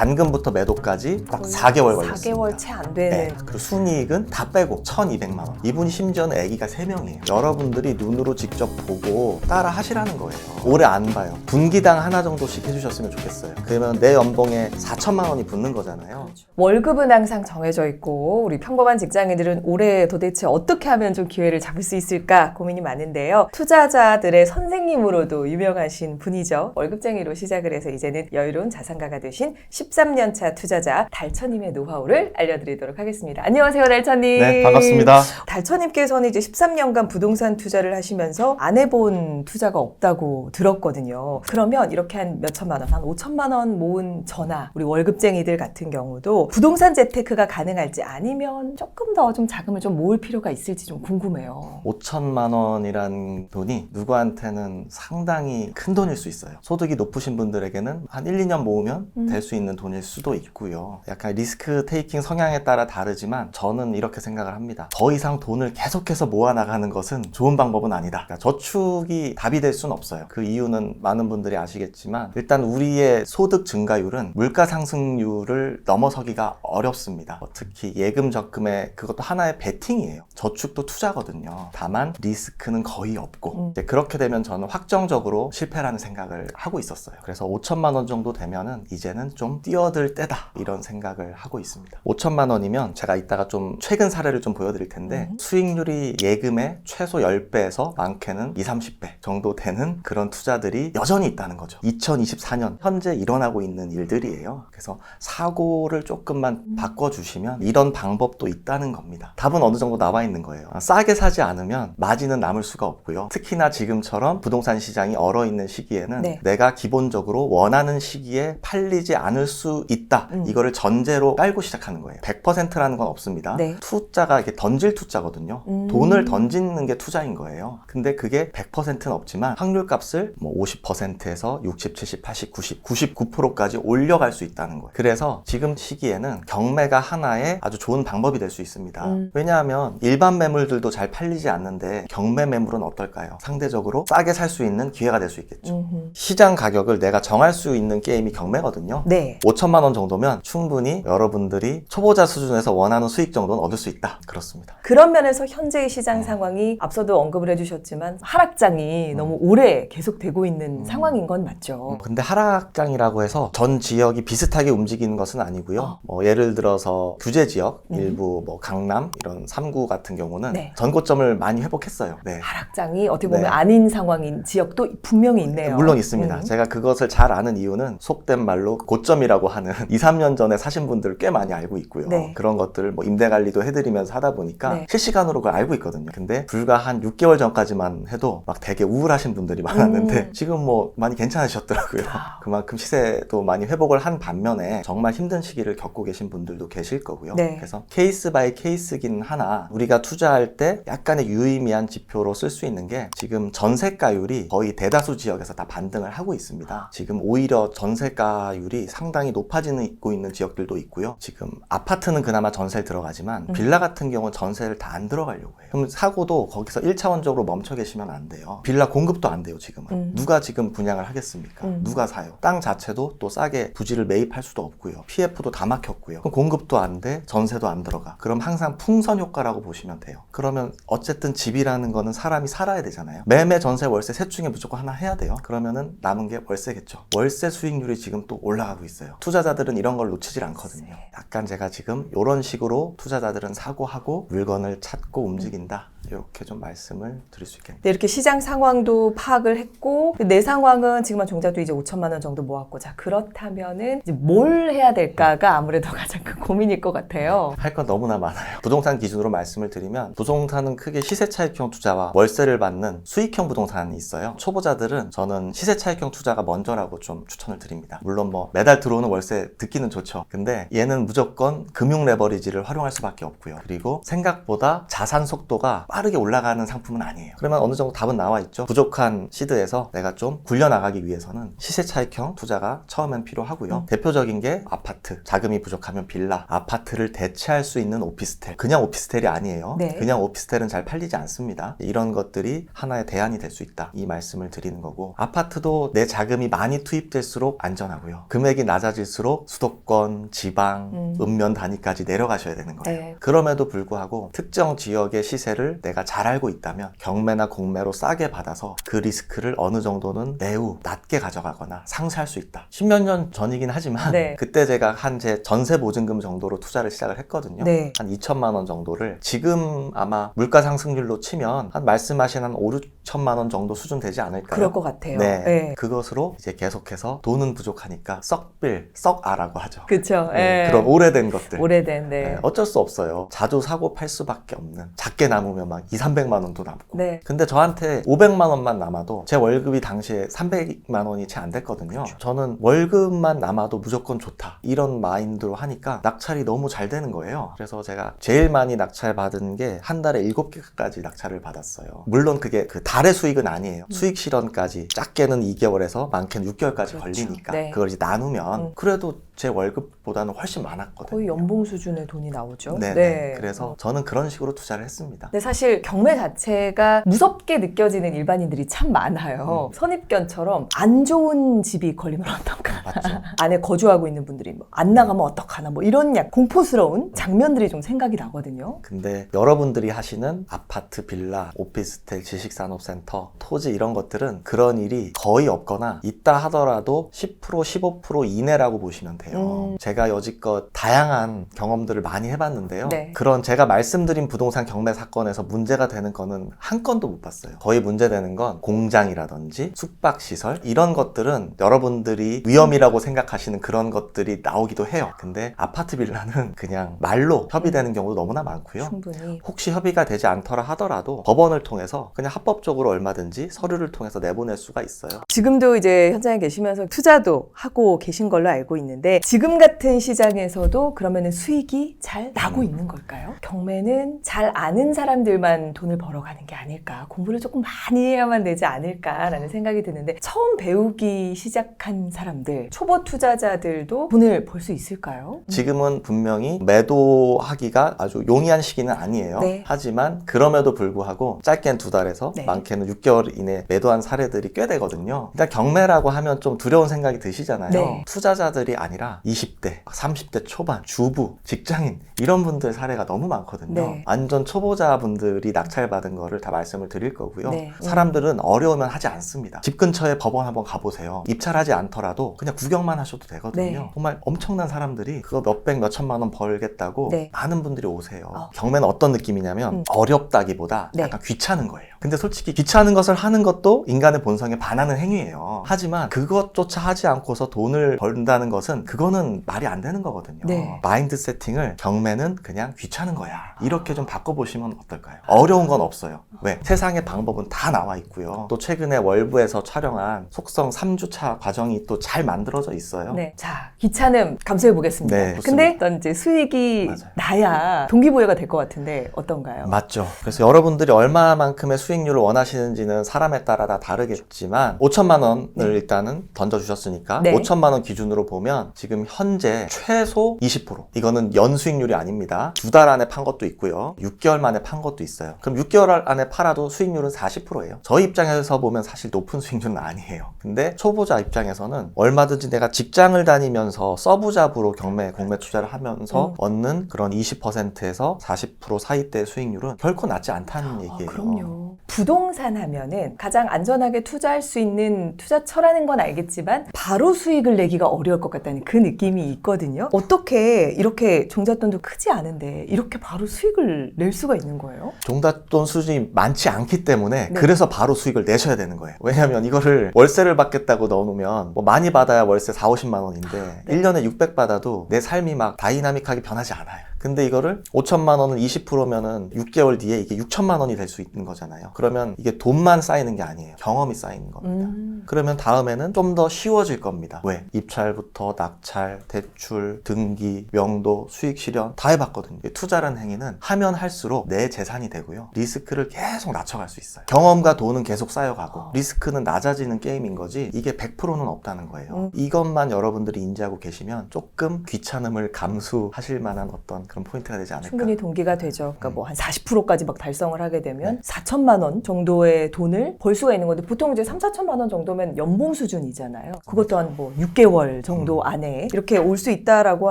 잔금부터 매도까지 딱 4개월 걸렸습니다. 4개월 채 안 되는. 네. 그리고 순이익은 다 빼고 1,200만 원. 이분이 심지어는 아기가 3명이에요. 여러분들이 눈으로 직접 보고 따라 하시라는 거예요. 오래 안 봐요. 분기당 하나 정도씩 해주셨으면 좋겠어요. 그러면 내 연봉에 4천만 원이 붙는 거잖아요. 그렇죠. 월급은 항상 정해져 있고 우리 평범한 직장인들은 올해 도대체 어떻게 하면 좀 기회를 잡을 수 있을까 고민이 많은데요. 투자자들의 선생님으로도 유명하신 분이죠. 월급쟁이로 시작을 해서 이제는 여유로운 자산가가 되신 13년차 투자자 달처님의 노하우를 알려드리도록 하겠습니다. 안녕하세요, 달처님. 네, 반갑습니다. 달처님께서는 이제 13년간 부동산 투자를 하시면서 안 해본 투자가 없다고 들었거든요. 그러면 이렇게 한 몇천만 원, 한 5천만 원 모은 저나 우리 월급쟁이들 같은 경우도 부동산 재테크가 가능할지 아니면 조금 더 좀 자금을 좀 모을 필요가 있을지 좀 궁금해요. 5천만 원이란 돈이 누구한테는 상당히 큰 돈일 수 있어요. 소득이 높으신 분들에게는 한 1, 2년 모으면 될 수 있는 돈일 수도 있고요. 약간 리스크 테이킹 성향에 따라 다르지만 저는 이렇게 생각을 합니다. 더 이상 돈을 계속해서 모아나가는 것은 좋은 방법은 아니다. 그러니까 저축이 답이 될 수는 없어요. 그 이유는 많은 분들이 아시겠지만 일단 우리의 소득 증가율은 물가 상승률을 넘어서기가 어렵습니다. 특히 예금 적금에 그것도 하나의 베팅이에요. 저축도 투자거든요. 다만 리스크는 거의 없고 이제 그렇게 되면 저는 확정적으로 실패라는 생각을 하고 있었어요. 그래서 5천만 원 정도 되면은 이제는 좀 뛰어들 때다 이런 생각을 하고 있습니다. 5천만 원이면 제가 이따가 좀 최근 사례를 좀 보여드릴 텐데 수익률이 예금의 최소 10배에서 많게는 20, 30배 정도 되는 그런 투자들이 여전히 있다는 거죠. 2024년 현재 일어나고 있는 일들이에요. 그래서 사고를 조금만 바꿔주시면 이런 방법도 있다는 겁니다. 답은 어느 정도 나와 있는 거예요. 싸게 사지 않으면 마진은 남을 수가 없고요. 특히나 지금처럼 부동산 시장이 얼어있는 시기에는 네. 내가 기본적으로 원하는 시기에 팔리지 않을 수 있다. 이거를 전제로 깔고 시작하는 거예요. 100%라는 건 없습니다. 네. 투자가 이렇게 던질 투자거든요. 돈을 던지는 게 투자인 거예요. 근데 그게 100%는 없지만 확률값을 뭐 50%에서 60, 70, 80, 90, 99%까지 올려갈 수 있다는 거예요. 그래서 지금 시기에는 경매가 하나의 아주 좋은 방법이 될 수 있습니다. 왜냐하면 일반 매물들도 잘 팔리지 않는데 경매 매물은 어떨까요? 상대적으로 싸게 살 수 있는 기회가 될 수 있겠죠. 시장 가격을 내가 정할 수 있는 게임이 경매거든요. 네. 5천만 원 정도면 충분히 여러분들이 초보자 수준에서 원하는 수익 정도는 얻을 수 있다. 그렇습니다. 그런 면에서 현재의 시장 상황이 앞서도 언급을 해주셨지만 하락장이 너무 오래 계속되고 있는 상황인 건 맞죠? 근데 하락장이라고 해서 전 지역이 비슷하게 움직이는 것은 아니고요. 뭐 예를 들어서 규제 지역, 일부 뭐 강남 이런 3구 같은 경우는 네. 전고점을 많이 회복했어요. 네. 하락장이 어떻게 보면 네. 아닌 상황인 지역도 분명히 있네요. 물론 있습니다. 제가 그것을 잘 아는 이유는 속된 말로 고점이라고 하는 2, 3년 전에 사신 분들 꽤 많이 알고 있고요. 네. 그런 것들을 뭐 임대 관리도 해드리면서 하다 보니까 네. 실시간으로 그걸 알고 있거든요. 근데 불과 한 6개월 전까지만 해도 막 되게 우울하신 분들이 많았는데 지금 뭐 많이 괜찮으셨더라고요. 그만큼 시세도 많이 회복을 한 반면에 정말 힘든 시기를 겪고 계신 분들도 계실 거고요. 네. 그래서 케이스 바이 케이스긴 하나 우리가 투자할 때 약간의 유의미한 지표로 쓸 수 있는 게 지금 전세가율이 거의 대다수 지역에서 다 반등을 하고 있습니다. 지금 오히려 전세가율이 상당히 높아지고 있는 지역들도 있고요. 지금 아파트는 그나마 전세에 들어가지만 빌라 같은 경우는 전세를 다 안 들어가려고 해요. 그럼 사고도 거기서 1차원적으로 멈춰 계시면 안 돼요. 빌라 공급도 안 돼요, 지금은. 누가 지금 분양을 하겠습니까? 누가 사요? 땅 자체도 또 싸게 부지를 매입할 수도 없고요. PF도 다 막혔고요. 그럼 공급도 안 돼, 전세도 안 들어가. 그럼 항상 풍선 효과라고 보시면 돼요. 그러면 어쨌든 집이라는 거는 사람이 살아야 되잖아요. 매매, 전세, 월세 셋 중에 무조건 하나 해야 돼요. 그러면은 남은 게 월세겠죠. 월세 수익률이 지금 또 올라가고 있어요. 투자자들은 이런 걸 놓치질 않거든요. 약간 제가 지금 이런 식으로 투자자들은 사고하고 물건을 찾고 움직인다. 이렇게 좀 말씀을 드릴 수 있겠네요. 네, 이렇게 시장 상황도 파악을 했고 내 상황은 지금 종자도 이제 5천만 원 정도 모았고 자 그렇다면은 이제 뭘 해야 될까가 아무래도 가장 큰 고민일 것 같아요. 할 건 너무나 많아요. 부동산 기준으로 말씀을 드리면 부동산은 크게 시세 차익형 투자와 월세를 받는 수익형 부동산이 있어요. 초보자들은 저는 시세 차익형 투자가 먼저라고 좀 추천을 드립니다. 물론 뭐 매달 들어오는 월세 듣기는 좋죠. 근데 얘는 무조건 금융 레버리지를 활용할 수밖에 없고요. 그리고 생각보다 자산 속도가 빠르게 올라가는 상품은 아니에요. 그러면 어느 정도 답은 나와 있죠. 부족한 시드에서 내가 좀 굴려나가기 위해서는 시세 차익형 투자가 처음엔 필요하고요. 대표적인 게 아파트, 자금이 부족하면 빌라, 아파트를 대체할 수 있는 오피스텔. 그냥 오피스텔이 아니에요. 네. 그냥 오피스텔은 잘 팔리지 않습니다. 이런 것들이 하나의 대안이 될 수 있다, 이 말씀을 드리는 거고, 아파트도 내 자금이 많이 투입될수록 안전하고요. 금액이 낮아질수록 수도권, 지방, 읍면 단위까지 내려가셔야 되는 거예요. 네. 그럼에도 불구하고 특정 지역의 시세를 내가 잘 알고 있다면 경매나 공매로 싸게 받아서 그 리스크를 어느 정도는 매우 낮게 가져가거나 상쇄할 수 있다. 10몇 년 전이긴 하지만 네. 그때 제가 한 제 전세 보증금 정도로 투자를 시작을 했거든요. 네. 한 2천만 원 정도를 지금 아마 물가 상승률로 치면 한 말씀하신 한 5, 6천만 원 정도 수준 되지 않을까요? 그럴 것 같아요. 네. 네. 그것으로 이제 계속해서 돈은 부족하니까 썩빌, 썩아라고 하죠. 그쵸. 네. 예. 그런 오래된 것들. 오래된, 네. 네, 어쩔 수 없어요. 자주 사고 팔 수밖에 없는. 작게 남으면 막 2, 300만 원도 남고. 네. 근데 저한테 500만 원만 남아도 제 월급이 당시에 300만 원이 채 안 됐거든요. 저는 월급만 남아도 무조건 좋다, 이런 마인드로 하니까 낙찰이 너무 잘 되는 거예요. 그래서 제가 제일 많이 낙찰 받은 게 한 달에 7개까지 낙찰을 받았어요. 물론 그게 그 달의 수익은 아니에요. 수익 실현까지 작게는 2개월에서 많게는 6개월까지 그렇죠. 걸리니까 네. 그걸 이제 나누면 그래도 제 월급보다는 훨씬 많았거든요. 거의 연봉 수준의 돈이 나오죠. 네네. 네. 그래서 저는 그런 식으로 투자를 했습니다. 근데 사실 경매 자체가 무섭게 느껴지는 일반인들이 참 많아요. 선입견처럼 안 좋은 집이 걸리면 어떡하. 맞죠? 안에 거주하고 있는 분들이 뭐 안 나가면 어떡하나 뭐 이런 약 공포스러운 장면들이 좀 생각이 나거든요. 근데 여러분들이 하시는 아파트, 빌라, 오피스텔, 지식산업센터, 토지 이런 것들은 그런 일이 거의 없거나 있다 하더라도 10%, 15% 이내라고 보시면 돼요. 제가 여지껏 다양한 경험들을 많이 해봤는데요. 네. 그런 제가 말씀드린 부동산 경매 사건에서 문제가 되는 거는 한 건도 못 봤어요. 거의 문제되는 건 공장이라든지 숙박시설, 이런 것들은 여러분들이 위험이라고 생각하시는 그런 것들이 나오기도 해요. 근데 아파트, 빌라는 그냥 말로 협의되는 경우도 너무나 많고요. 충분히. 혹시 협의가 되지 않더라 하더라도 법원을 통해서 그냥 합법적으로 얼마든지 서류를 통해서 내보낼 수가 있어요. 지금도 이제 현장에 계시면서 투자도 하고 계신 걸로 알고 있는데 지금 같은 시장에서도 그러면은 수익이 잘 나고 있는 걸까요? 경매는 잘 아는 사람들만 돈을 벌어가는 게 아닐까, 공부를 조금 많이 해야만 되지 않을까라는 생각이 드는데 처음 배우기 시작한 사람들, 초보 투자자들도 돈을 벌 수 있을까요? 지금은 분명히 매도하기가 아주 용이한 시기는 아니에요. 네. 하지만 그럼에도 불구하고 짧게는 2달에서 네. 많게는 6개월 이내 매도한 사례들이 꽤 되거든요. 일단 경매라고 하면 좀 두려운 생각이 드시잖아요. 네. 투자자들이 아니라 20대, 30대 초반, 주부, 직장인 이런 분들 사례가 너무 많거든요. 네. 완전 초보자분들이 낙찰받은 거를 다 말씀을 드릴 거고요. 네. 사람들은 어려우면 하지 않습니다. 집 근처에 법원 한번 가보세요. 입찰하지 않더라도 그냥 구경만 하셔도 되거든요. 네. 정말 엄청난 사람들이 그거 몇백, 몇천만 원 벌겠다고 네. 많은 분들이 오세요. 경매는 어떤 느낌이냐면 어렵다기보다 네. 약간 귀찮은 거예요. 근데 솔직히 귀찮은 것을 하는 것도 인간의 본성에 반하는 행위예요. 하지만 그것조차 하지 않고서 돈을 벌다는 것은 그거는 말이 안 되는 거거든요. 네. 마인드 세팅을 경매는 그냥 귀찮은 거야, 이렇게 좀 바꿔보시면 어떨까요? 어려운 건 없어요. 왜? 세상의 방법은 다 나와 있고요. 또 최근에 월부에서 촬영한 속성 3주차 과정이 또 잘 만들어져 있어요. 네. 자, 귀찮음 감수해 보겠습니다. 네, 근데 어떤 이제 수익이 맞아요. 나야 동기부여가 될 것 같은데 어떤가요? 맞죠. 그래서 여러분들이 얼마만큼의 수익률을 원하시는지는 사람에 따라 다 다르겠지만 5천만 원을 일단은 던져주셨으니까 네. 5천만 원 기준으로 보면 지금 현재 최소 20%, 이거는 연수익률이 아닙니다. 2달 안에 판 것도 있고요. 6개월 만에 판 것도 있어요. 그럼 6개월 안에 팔아도 수익률은 40%예요. 저희 입장에서 보면 사실 높은 수익률은 아니에요. 근데 초보자 입장에서는 얼마든지 내가 직장을 다니면서 서브잡으로 경매, 공매 투자를 하면서 얻는 그런 20%에서 40% 사이대 수익률은 결코 낮지 않다는 얘기예요. 그럼요. 부동산 하면은 가장 안전하게 투자할 수 있는 투자처라는 건 알겠지만 바로 수익을 내기가 어려울 것 같다는 그 느낌이 있거든요. 어떻게 이렇게 종잣돈도 크지 않은데 이렇게 바로 수익을 낼 수가 있는 거예요? 종잣돈 수준이 많지 않기 때문에 네. 그래서 바로 수익을 내셔야 되는 거예요. 왜냐하면 이거를 월세를 받겠다고 넣어놓으면 뭐 많이 받아야 월세 4, 50만 원인데 네. 1년에 600 받아도 내 삶이 막 다이나믹하게 변하지 않아요. 근데 이거를 5천만 원은 20%면은 6개월 뒤에 이게 6천만 원이 될 수 있는 거잖아요. 그러면 이게 돈만 쌓이는 게 아니에요. 경험이 쌓이는 겁니다. 그러면 다음에는 좀 더 쉬워질 겁니다. 왜? 입찰부터 낙찰, 대출, 등기, 명도, 수익 실현 다 해봤거든요. 투자라는 행위는 하면 할수록 내 재산이 되고요. 리스크를 계속 낮춰갈 수 있어요. 경험과 돈은 계속 쌓여가고 리스크는 낮아지는 게임인 거지 이게 100%는 없다는 거예요. 이것만 여러분들이 인지하고 계시면 조금 귀찮음을 감수하실 만한 어떤 그런 포인트가 되지 않을까. 충분히 동기가 되죠. 그러니까 뭐 한 40%까지 막 달성을 하게 되면 4천만 원 정도의 돈을 벌 수가 있는 건데 보통 이제 3, 4천만 원 정도면 연봉 수준이잖아요. 그것도 한 뭐 6개월 정도 안에 이렇게 올 수 있다라고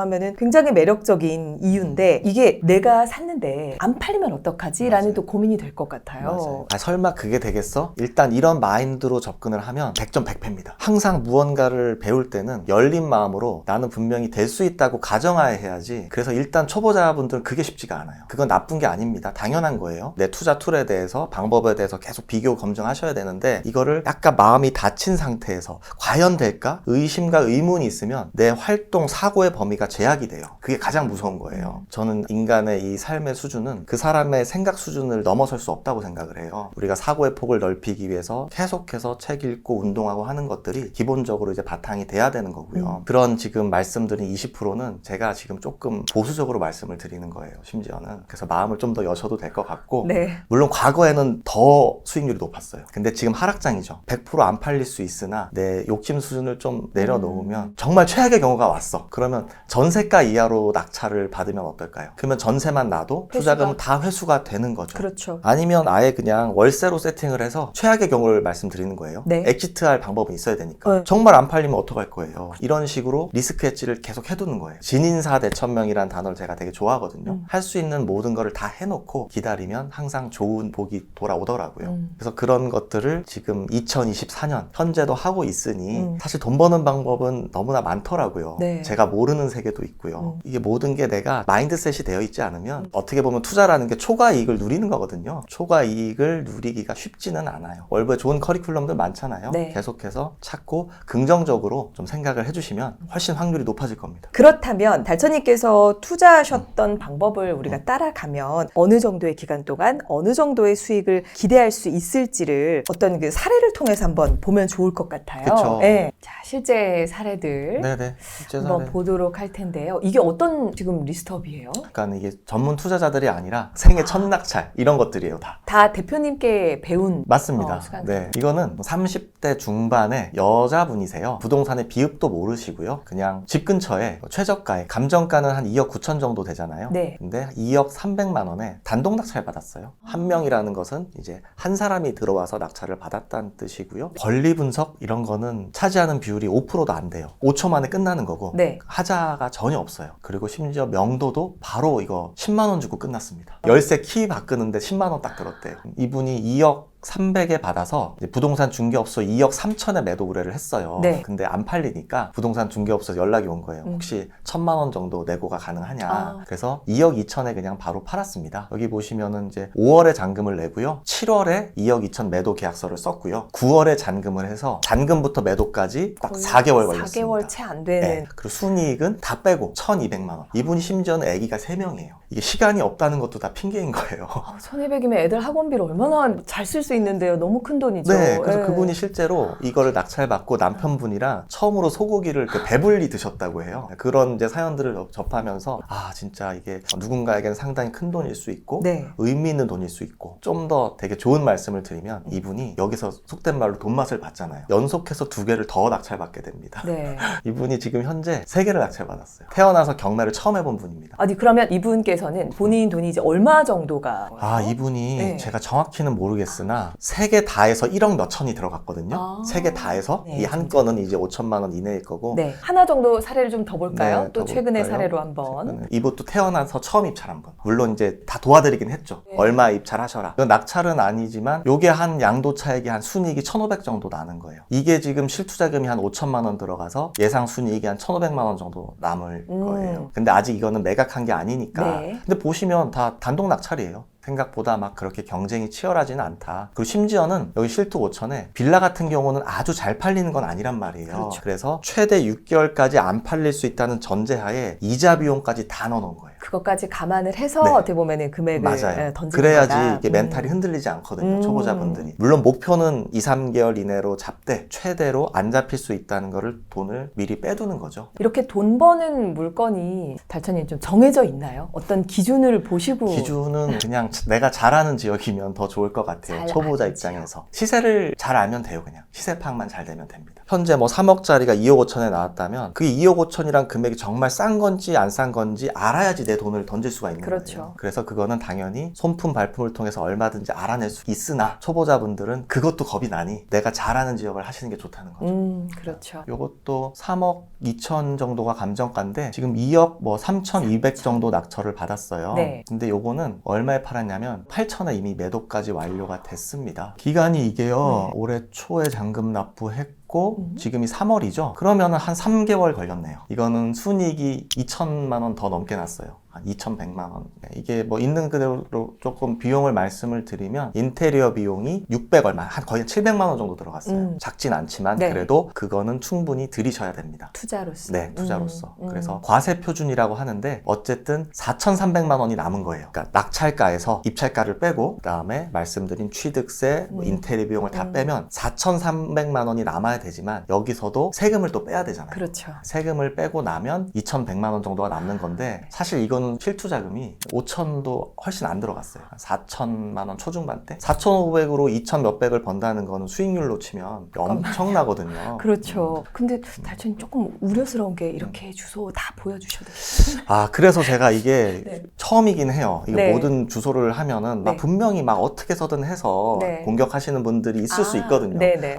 하면은 굉장히 매력적인 이유인데 이게 내가 샀는데 안 팔리면 어떡하지? 라는 또 고민이 될 것 같아요. 맞아요. 설마 그게 되겠어? 일단 이런 마인드로 접근을 하면 100점 100패입니다. 항상 무언가를 배울 때는 열린 마음으로 나는 분명히 될 수 있다고 가정하에 해야지. 그래서 일단 초보자분들은 그게 쉽지가 않아요. 그건 나쁜 게 아닙니다. 당연한 거예요. 내 투자 툴에 대해서 방법에 대해서 계속 비교 검증하셔야 되는데 이거를 약간 마음이 닫힌 상태에서 과연 될까? 의심과 의문이 있으면 내 활동 사고의 범위가 제약이 돼요. 그게 가장 무서운 거예요. 저는 인간의 이 삶의 수준은 그 사람의 생각 수준을 넘어설 수 없다고 생각을 해요. 우리가 사고의 폭을 넓히기 위해서 계속해서 책 읽고 운동하고 하는 것들이 기본적으로 이제 바탕이 돼야 되는 거고요. 그런 지금 말씀드린 20%는 제가 지금 조금 보수적으로 말씀을 드리는 거예요. 심지어는. 그래서 마음을 좀 더 여셔도 될 것 같고 네. 물론 과거에는 더 수익률이 높았어요. 근데 지금 하락장이죠. 100% 안 팔릴 수 있으나 내 욕심 수준을 좀 내려놓으면 정말 최악의 경우가 왔어. 그러면 전세가 이하로 낙찰을 받으면 어떨까요? 그러면 전세만 놔도 투자금은 다 회수가 되는 거죠. 그렇죠. 아니면 아예 그냥 월세로 세팅을 해서 최악의 경우를 말씀드리는 거예요. 네. 엑시트할 방법은 있어야 되니까. 정말 안 팔리면 어떡할 거예요. 이런 식으로 리스크 헤지를 계속 해두는 거예요. 진인사 대천명이라는 단어를 제가 되게 좋아하거든요. 할 수 있는 모든 거를 다 해놓고 기다리면 항상 좋은 복이 돌아오더라고요. 그래서 그런 것들을 지금 2024년 현재도 하고 있으니 사실 돈 버는 방법은 너무나 많더라고요. 네. 제가 모르는 세계도 있고요. 이게 모든 게 내가 마인드셋이 되어 있지 않으면 어떻게 보면 투자라는 게 초과 이익을 누리는 거거든요. 초과 이익을 누리기가 쉽지는 않아요. 월부에 좋은 커리큘럼들 많잖아요. 네. 계속해서 찾고 긍정적으로 좀 생각을 해주시면 훨씬 확률이 높아질 겁니다. 그렇다면 달천님께서 투자하셨던 방법을 우리가 따라가면 어느 정도의 기간 동안 어느 정도의 수익을 기대할 수 있을지를 어떤 그 사례를 통해서 한번 보면 좋을 것 같아요. 그쵸. 네. 자, 실제 사례들 네네. 실제 한번 사례. 보도록 할 텐데요. 이게 어떤 지금 리스트업이에요? 그러니까 이게 전문 투자자들이 아니라 생애 첫 낙찰 이런 것들이에요 다. 다 대표님께 배운 맞습니다. 수강생. 네, 이거는 30대 중반의 여자분이세요. 부동산의 비읍도 모르시고요. 그냥 집 근처에 최저가에 감정가는 한 2억 9천 정도 되잖아요. 네. 근데 2억 300만 원에 단독 낙찰 받았어요. 한 명이라는 것은 이제 한 사람이 들어와서 낙찰을 받았다는 뜻이고요. 권리 분석 이런 거는 차지하는 비율이 5%도 안 돼요. 5초 만에 끝나는 거고 네. 하자가 전혀 없어요. 그리고 심지어 명도도 바로 이거 10만 원 주고 끝났습니다. 열쇠 키 바꾸는데 10만 원 딱 들었대요. 이분이 2억 300에 받아서 이제 부동산 중개업소 2억 3천에 매도 의뢰를 했어요. 네. 근데 안 팔리니까 부동산 중개업소에서 연락이 온 거예요. 혹시 1,000만 원 정도 내고가 가능하냐. 그래서 2억 2천에 그냥 바로 팔았습니다. 여기 보시면은 이제 5월에 잔금을 내고요. 7월에 2억 2천 매도 계약서를 썼고요. 9월에 잔금을 해서 잔금부터 매도까지 딱 4개월 걸렸습니다. 4개월 채 안 되는. 네. 그리고 순이익은 다 빼고 1,200만 원. 이분이 심지어는 아기가 3명이에요. 이게 시간이 없다는 것도 다 핑계인 거예요. 1,200이면 애들 학원비를 얼마나 잘 쓸 수 있는데요. 너무 큰 돈이죠. 네, 그래서 예. 그분이 실제로 이거를 낙찰받고 남편분이랑 처음으로 소고기를 그 배불리 드셨다고 해요. 그런 이제 사연들을 접하면서 아 진짜 이게 누군가에게는 상당히 큰 돈일 수 있고 네. 의미 있는 돈일 수 있고 좀 더 되게 좋은 말씀을 드리면 이분이 여기서 속된 말로 돈맛을 봤잖아요. 연속해서 2개를 더 낙찰받게 됩니다. 네. 이분이 지금 현재 3개를 낙찰받았어요. 태어나서 경매를 처음 해본 분입니다. 아니 그러면 이분께서는 본인 돈이 이제 얼마 정도가? 아 이분이 네. 제가 정확히는 모르겠으나 3개 다 해서 1억 몇 천이 들어갔거든요. 아. 3개 다 해서 네, 이 한 건은 이제 5천만 원 이내일 거고 네. 하나 정도 사례를 좀 더 볼까요? 네, 또 더 최근의 볼까요? 사례로 한번. 최근에. 이분도 태어나서 처음 입찰한 분. 물론 이제 다 도와드리긴 했죠. 네. 얼마 입찰하셔라. 이건 낙찰은 아니지만 요게 한 양도차익이 한 순이익이 1,500 정도 나는 거예요. 이게 지금 실투자금이 한 5천만 원 들어가서 예상 순이익이 한 1,500만 원 정도 남을 거예요. 근데 아직 이거는 매각한 게 아니니까. 네. 근데 보시면 다 단독 낙찰이에요. 생각보다 막 그렇게 경쟁이 치열하지는 않다. 그리고 심지어는 여기 실투 5천에 빌라 같은 경우는 아주 잘 팔리는 건 아니란 말이에요. 그렇죠. 그래서 최대 6개월까지 안 팔릴 수 있다는 전제하에 이자 비용까지 다 넣어놓은 거예요. 그것까지 감안을 해서 네. 어떻게 보면은 금액을 맞아요. 던지는 그래야지 거다. 이게 멘탈이 흔들리지 않거든요. 초보자분들이. 물론 목표는 2, 3개월 이내로 잡되 최대로 안 잡힐 수 있다는 거를 돈을 미리 빼두는 거죠. 이렇게 돈 버는 물건이 달천님 좀 정해져 있나요? 어떤 기준을 보시고 기준은 그냥 내가 잘하는 지역이면 더 좋을 것 같아요. 잘 초보자 아는 입장에서. 시세를 잘 알면 돼요. 그냥 시세 파악만 잘 되면 됩니다. 현재 뭐 3억짜리가 2억 5천에 나왔다면 그게 2억 5천이란 금액이 정말 싼 건지 안 싼 건지 알아야지 내 돈을 던질 수가 있는 그렇죠. 거예요. 그래서 그거는 당연히 손품 발품을 통해서 얼마든지 알아낼 수 있으나 초보자분들은 그것도 겁이 나니 내가 잘하는 지역을 하시는 게 좋다는 거죠. 그렇죠. 요것도 3억 2천 정도가 감정가인데 지금 2억 뭐 3,200 정도 낙찰을 받았어요. 네. 근데 요거는 얼마에 팔았냐면 8천에 이미 매도까지 완료가 됐습니다. 기간이 이게요. 올해 초에 잔금 납부했고 지금이 3월이죠. 그러면은 한 3개월 걸렸네요. 이거는 순이익이 2천만 원 더 넘게 났어요. 한 2,100만 원. 이게 뭐 있는 그대로 조금 비용을 말씀을 드리면 인테리어 비용이 600 얼마, 한 거의 700만 원 정도 들어갔어요. 작진 않지만 네. 그래도 그거는 충분히 들이셔야 됩니다. 투자로서. 네, 투자로서. 그래서 과세 표준이라고 하는데 어쨌든 4,300만 원이 남은 거예요. 그러니까 낙찰가에서 입찰가를 빼고 그다음에 말씀드린 취득세, 뭐 인테리어 비용을 다 빼면 4,300만 원이 남아야 되지만 여기서도 세금을 또 빼야 되잖아요. 그렇죠. 세금을 빼고 나면 2,100만 원 정도가 남는 건데 사실 이거는 실투자금이 5천도 훨씬 안 들어갔어요. 4천만 원 초중반대? 4,500으로 2천 몇백을 번다는 거는 수익률로 치면 엄청나거든요. 그렇죠. 근데 달천님 조금 우려스러운 게 이렇게 주소 다 보여주셔도 돼요. 아, 그래서 제가 이게 네. 처음이긴 해요. 이거 네. 모든 주소를 하면은 막 네. 분명히 막 어떻게 해서든 해서 네. 공격하시는 분들이 있을 수 있거든요. 네네.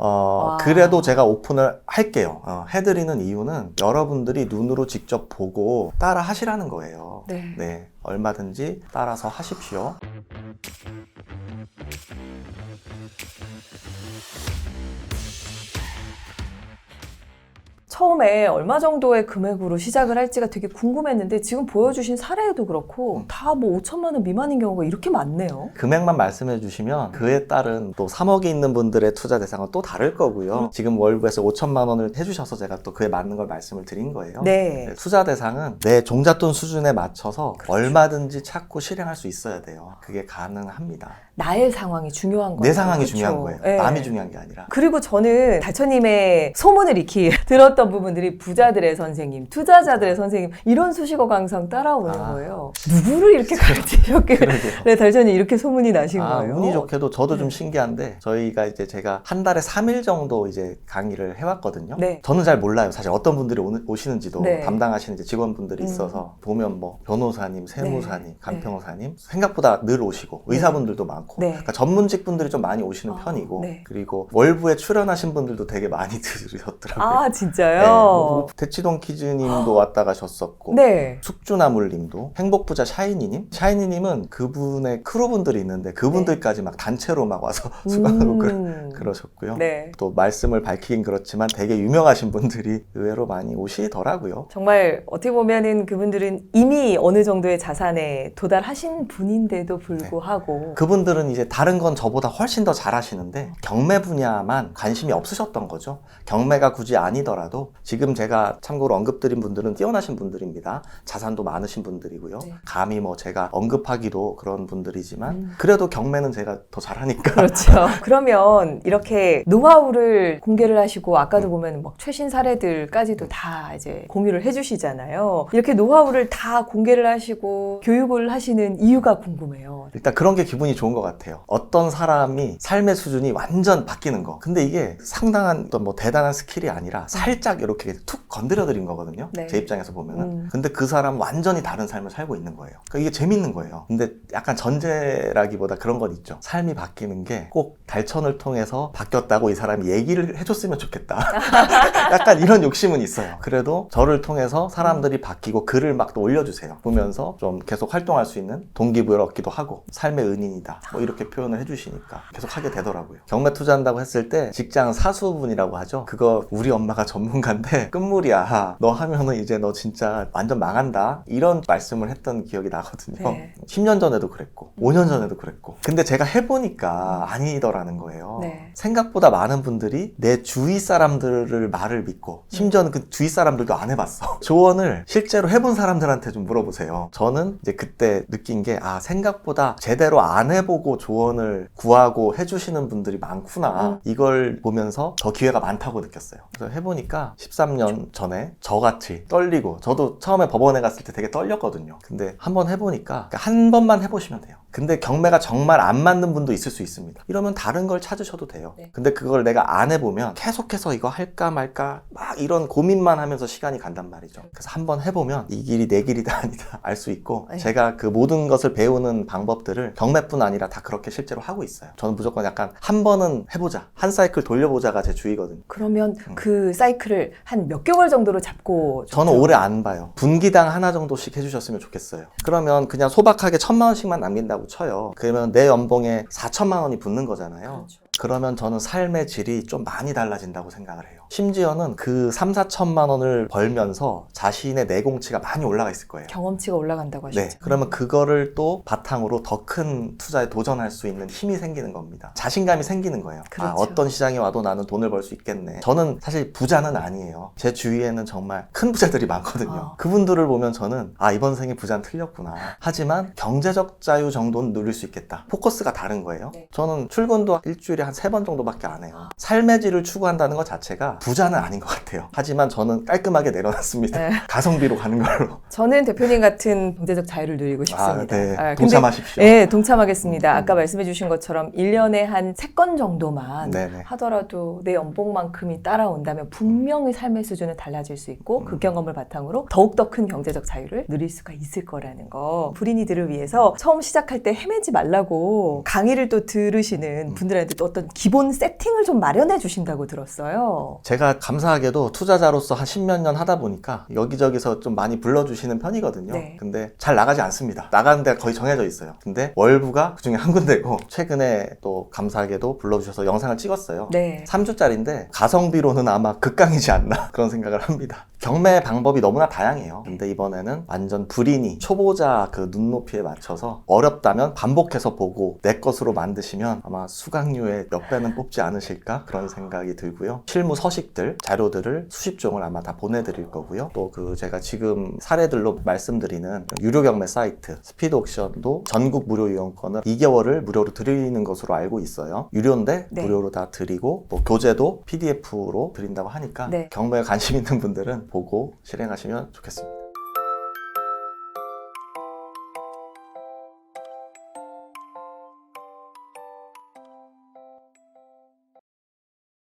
그래도 제가 오픈을 할게요. 해드리는 이유는 여러분들이 눈으로 직접 보고 따라 하시라는 거예요. 네. 얼마든지 따라서 하십시오. 처음에 얼마 정도의 금액으로 시작을 할지가 되게 궁금했는데 지금 보여주신 사례도 그렇고 다 뭐 5천만 원 미만인 경우가 이렇게 많네요. 금액만 말씀해 주시면 그에 따른 또 3억이 있는 분들의 투자 대상은 또 다를 거고요. 지금 월부에서 5천만 원을 해주셔서 제가 또 그에 맞는 걸 말씀을 드린 거예요. 네. 투자 대상은 내 종잣돈 수준에 맞춰서 그렇죠. 얼마든지 찾고 실행할 수 있어야 돼요. 그게 가능합니다. 나의 상황이 중요한 거예요. 내 상황이 그렇죠. 중요한 거예요. 네. 남이 중요한 게 아니라. 그리고 저는 달천님의 소문을 익히 들었던 부분들이 부자들의 선생님, 투자자들의 선생님 이런 수식어가 항상 따라오는 거예요. 누구를 이렇게 가르치셨길래 네, 달천님 이렇게 소문이 나신 거예요? 운이 좋게도 저도 좀 신기한데 저희가 이제 제가 한 달에 3일 정도 이제 강의를 해왔거든요. 네. 저는 잘 몰라요. 사실 어떤 분들이 오시는지도 네. 담당하시는 이제 직원분들이 있어서 보면 뭐 변호사님, 세무사님, 네. 간평사님 생각보다 늘 오시고 의사분들도 많고 네. 그러니까 전문직 분들이 좀 많이 오시는 편이고 네. 그리고 월부에 출연하신 분들도 되게 많이 들으셨더라고요. 아 진짜요? 네, 뭐 대치동 키즈님도 왔다 가셨었고 네. 숙주나물님도 행복부자 샤이니님은 그분의 크루분들이 있는데 그분들까지 막 단체로 막 와서 수강하고 그러셨고요. 네. 또 말씀을 밝히긴 그렇지만 되게 유명하신 분들이 의외로 많이 오시더라고요. 정말 어떻게 보면은 그분들은 이미 어느 정도의 자산에 도달하신 분인데도 불구하고 그분들은 이제 다른 건 저보다 훨씬 더 잘하시는데 경매 분야만 관심이 없으셨던 거죠. 경매가 굳이 아니더라도 지금 제가 참고로 언급드린 분들은 뛰어나신 분들입니다. 자산도 많으신 분들이고요. 네. 감히 뭐 제가 언급하기도 그런 분들이지만 그래도 경매는 제가 더 잘하니까. 그렇죠. 그러면 이렇게 노하우를 공개를 하시고 아까도 보면 막 최신 사례들까지도 다 이제 공유를 해주시잖아요. 이렇게 노하우를 다 공개를 하시고 교육을 하시는 이유가 궁금해요. 일단 그런 게 기분이 좋은 것 같아요. 어떤 사람이 삶의 수준이 완전 바뀌는 거. 근데 이게 상당한 어떤 뭐 대단한 스킬이 아니라 살짝 이렇게 툭 건드려드린 거거든요. 네. 제 입장에서 보면은. 근데 그 사람 완전히 다른 삶을 살고 있는 거예요. 그러니까 이게 재밌는 거예요. 근데 약간 전제라기보다 그런 건 있죠. 삶이 바뀌는 게 꼭 달천을 통해서 바뀌었다고 이 사람이 얘기를 해줬으면 좋겠다. 약간 이런 욕심은 있어요. 그래도 저를 통해서 사람들이 바뀌고 글을 막 또 올려주세요. 보면서 좀 계속 활동할 수 있는 동기부여를 얻기도 하고 삶의 은인이다. 뭐 이렇게 표현을 해주시니까 계속 하게 되더라고요. 경매 투자한다고 했을 때 직장 사수분이라고 하죠. 그거 우리 엄마가 전문 전문가인데 끝물이야. 너 하면은 이제 너 진짜 완전 망한다. 이런 말씀을 했던 기억이 나거든요. 네. 10년 전에도 그랬고 5년 전에도 그랬고 근데 제가 해보니까 아니더라는 거예요. 네. 생각보다 많은 분들이 내 주위 사람들을 말을 믿고 심지어는 그 주위 사람들도 안 해봤어. 조언을 실제로 해본 사람들한테 좀 물어보세요. 저는 이제 그때 느낀 게 생각보다 제대로 안 해보고 조언을 구하고 해주시는 분들이 많구나. 이걸 보면서 더 기회가 많다고 느꼈어요. 그래서 해보니까 13년 전에 저같이 떨리고 저도 처음에 법원에 갔을 때 되게 떨렸거든요. 근데 한번 해보니까 한 번만 해보시면 돼요. 근데 경매가 정말 안 맞는 분도 있을 수 있습니다. 이러면 다른 걸 찾으셔도 돼요. 네. 근데 그걸 내가 안 해보면 계속해서 이거 할까 말까 막 이런 고민만 하면서 시간이 간단 말이죠. 그래서 한번 해보면 이 길이 내 길이다 아니다 알 수 있고 네. 제가 그 모든 것을 배우는 방법들을 경매뿐 아니라 다 그렇게 실제로 하고 있어요. 저는 무조건 약간 한 번은 해보자. 한 사이클 돌려보자가 제 주의거든요. 그러면 그 사이클을 한 몇 개월 정도로 잡고 저는 오래 안 봐요. 분기당 하나 정도씩 해주셨으면 좋겠어요. 그러면 그냥 소박하게 1,000만 원씩만 남긴다고 쳐요. 그러면 내 연봉에 4천만 원이 붙는 거잖아요. 그렇죠. 그러면 저는 삶의 질이 좀 많이 달라진다고 생각을 해요. 심지어는 그 3, 4천만 원을 벌면서 자신의 내공치가 많이 올라가 있을 거예요. 경험치가 올라간다고 하셨죠. 네, 그러면 그거를 또 바탕으로 더 큰 투자에 도전할 수 있는 힘이 생기는 겁니다. 자신감이 생기는 거예요. 그렇죠. 어떤 시장에 와도 나는 돈을 벌 수 있겠네. 저는 사실 부자는 아니에요. 제 주위에는 정말 큰 부자들이 많거든요. 그분들을 보면 저는 이번 생에 부자는 틀렸구나. 하지만 경제적 자유 정도는 누릴 수 있겠다. 포커스가 다른 거예요. 네. 저는 출근도 일주일에 한 3번 정도밖에 안 해요. 삶의 질을 추구한다는 것 자체가 부자는 아닌 것 같아요. 하지만 저는 깔끔하게 내려놨습니다. 네. 가성비로 가는 걸로. 저는 대표님 같은 경제적 자유를 누리고 싶습니다. 네. 근데- 동참하십시오. 네, 동참하겠습니다. 아까 말씀해 주신 것처럼 1년에 한 3건 정도만 네네. 하더라도 내 연봉만큼이 따라온다면 분명히 삶의 수준은 달라질 수 있고 그 경험을 바탕으로 더욱더 큰 경제적 자유를 누릴 수가 있을 거라는 거. 불인이들을 위해서 처음 시작할 때 헤매지 말라고 강의를 또 들으시는 분들한테 또 어떤 기본 세팅을 좀 마련해 주신다고 들었어요. 제가 감사하게도 투자자로서 한 10몇 년 하다 보니까 여기저기서 좀 많이 불러주시는 편이거든요. 네. 근데 잘 나가지 않습니다. 나가는 데가 거의 정해져 있어요. 근데 월부가 그중에 한 군데고 최근에 또 감사하게도 불러주셔서 영상을 찍었어요. 네. 3주짜리인데 가성비로는 아마 극강이지 않나 그런 생각을 합니다. 경매 방법이 너무나 다양해요. 근데 이번에는 완전 불인이 초보자 그 눈높이에 맞춰서 어렵다면 반복해서 보고 내 것으로 만드시면 아마 수강료의 몇 배는 뽑지 않으실까 그런 생각이 들고요. 실무 서식들, 자료들을 수십 종을 아마 다 보내드릴 거고요. 또 그 제가 지금 사례들로 말씀드리는 유료 경매 사이트 스피드 옥션도 전국 무료 이용권을 2개월을 무료로 드리는 것으로 알고 있어요. 유료인데 네. 무료로 다 드리고 또 교재도 PDF로 드린다고 하니까 네. 경매에 관심 있는 분들은 보고 실행하시면 좋겠습니다.